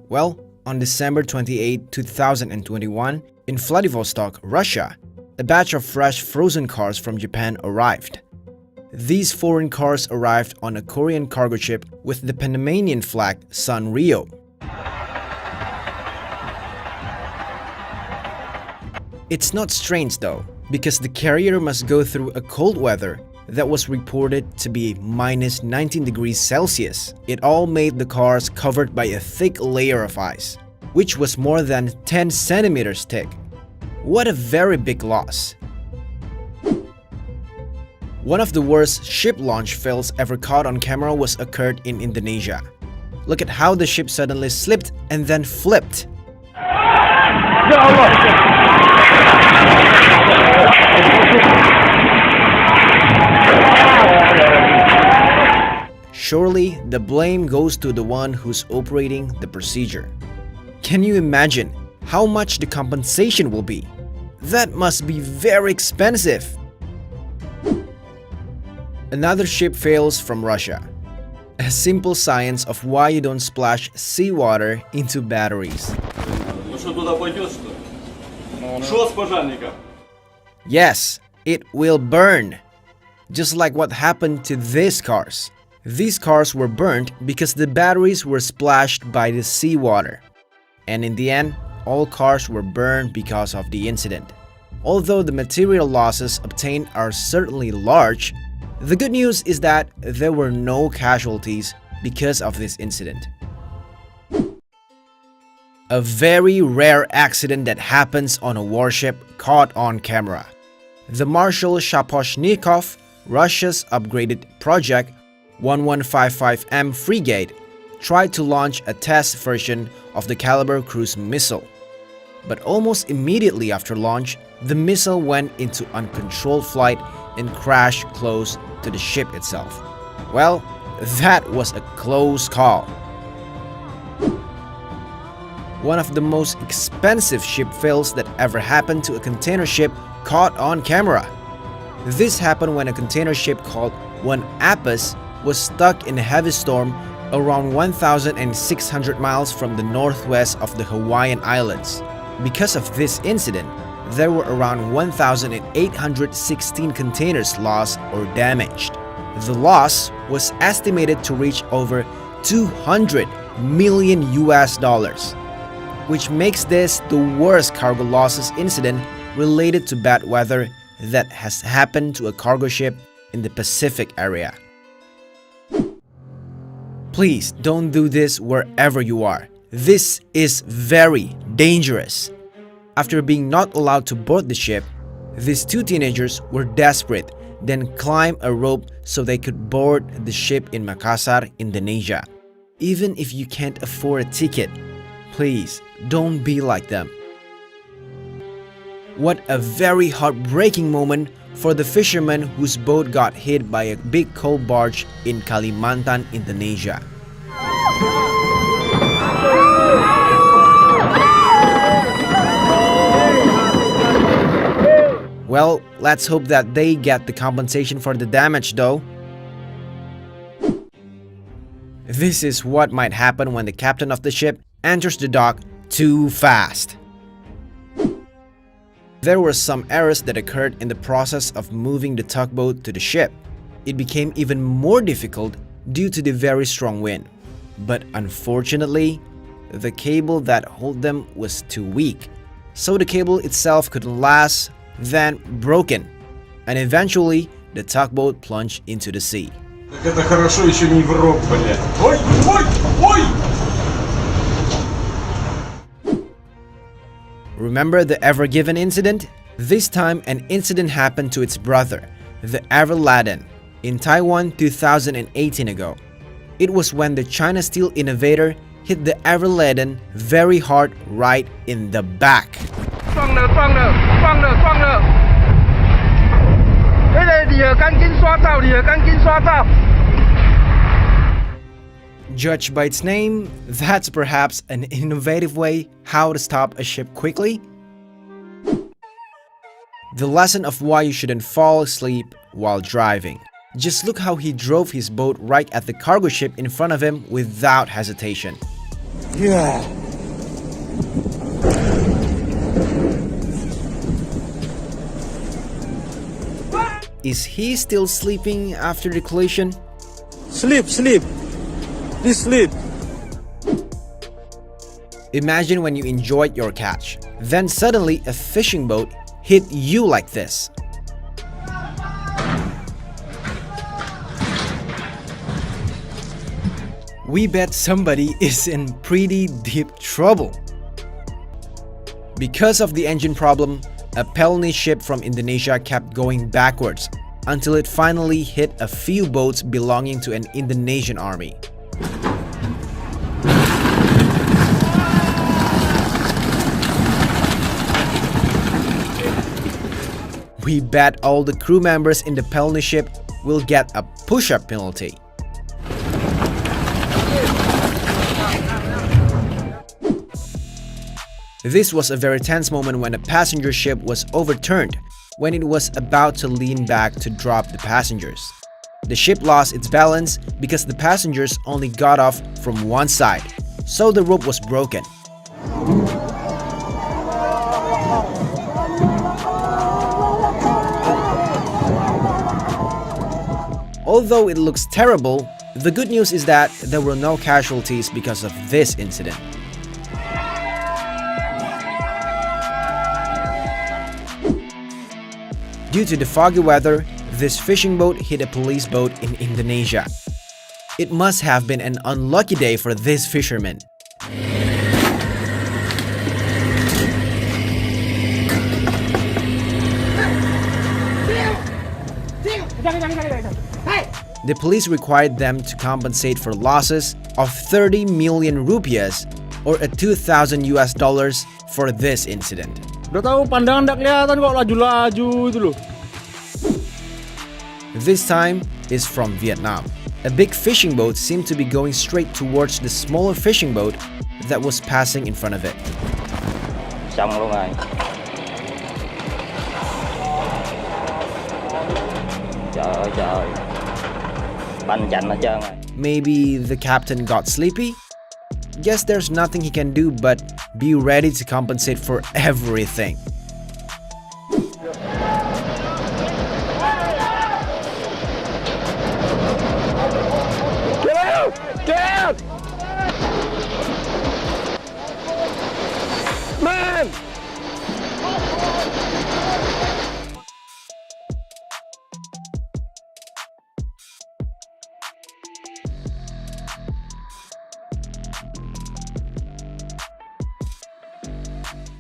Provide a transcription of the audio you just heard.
Well, on December 28, 2021, in Vladivostok, Russia, a batch of fresh frozen cars from Japan arrived. These foreign cars arrived on a Korean cargo ship with the Panamanian flag Sanrio. It's not strange though, because the carrier must go through a cold weather that was reported to be minus 19 degrees Celsius. It all made the cars covered by a thick layer of ice, which was more than 10 centimeters thick. What a very big loss. One of the worst ship launch fails ever caught on camera was occurred in Indonesia. Look at how the ship suddenly slipped and then flipped. Surely, the blame goes to the one who's operating the procedure. Can you imagine how much the compensation will be? That must be very expensive. Another ship fails from Russia. A simple science of why you don't splash seawater into batteries. Yes, it will burn. Just like what happened to these cars. These cars were burnt because the batteries were splashed by the seawater. And in the end, all cars were burned because of the incident. Although the material losses obtained are certainly large, the good news is that there were no casualties because of this incident. A very rare accident that happens on a warship caught on camera. The Marshal Shaposhnikov, Russia's upgraded Project 1155M frigate, tried to launch a test version of the caliber cruise missile. But almost immediately after launch, the missile went into uncontrolled flight and crashed close to the ship itself. Well, that was a close call. One of the most expensive ship fails that ever happened to a container ship caught on camera. This happened when a container ship called One Apus was stuck in a heavy storm around 1,600 miles from the northwest of the Hawaiian Islands. Because of this incident, there were around 1,816 containers lost or damaged. The loss was estimated to reach over 200 million US dollars, which makes this the worst cargo losses incident related to bad weather that has happened to a cargo ship in the Pacific area. Please don't do this wherever you are. This is very dangerous. After being not allowed to board the ship, these two teenagers were desperate, then climbed a rope so they could board the ship in Makassar, Indonesia. Even if you can't afford a ticket, please don't be like them. What a very heartbreaking moment for the fisherman whose boat got hit by a big coal barge in Kalimantan, Indonesia. Well, let's hope that they get the compensation for the damage though. This is what might happen when the captain of the ship enters the dock too fast. There were some errors that occurred in the process of moving the tugboat to the ship. It became even more difficult due to the very strong wind. But unfortunately, the cable that held them was too weak. So the cable itself couldn't last, then broken. And eventually, the tugboat plunged into the sea. Remember the Ever Given incident? This time an incident happened to its brother, the Ever Laden, in Taiwan 2018 ago. It was when the China Steel innovator hit the Ever Laden very hard right in the back. Judged by its name, that's perhaps an innovative way how to stop a ship quickly. The lesson of why you shouldn't fall asleep while driving. Just look how he drove his boat right at the cargo ship in front of him without hesitation. Yeah. Is he still sleeping after the collision? Sleep. Please sleep. Imagine when you enjoyed your catch, then suddenly a fishing boat hit you like this. We bet somebody is in pretty deep trouble. Because of the engine problem, a Pelni ship from Indonesia kept going backwards until it finally hit a few boats belonging to an Indonesian army. We bet all the crew members in the Pelni ship will get a push-up penalty. This was a very tense moment when a passenger ship was overturned when it was about to lean back to drop the passengers. The ship lost its balance because the passengers only got off from one side, so the rope was broken. Although it looks terrible, the good news is that there were no casualties because of this incident. Due to the foggy weather, this fishing boat hit a police boat in Indonesia. It must have been an unlucky day for this fisherman. The police required them to compensate for losses of 30 million rupiahs or a 2,000 US dollars for this incident. Udah tahu pandangan nggak kelihatan kok laju-laju itu loh. This time is from Vietnam. A big fishing boat seemed to be going straight towards the smaller fishing boat that was passing in front of it. Xong luôn rồi. Trời ơi. Banh chạnh hết trơn rồi. Maybe the captain got sleepy? Guess there's nothing he can do but be ready to compensate for everything.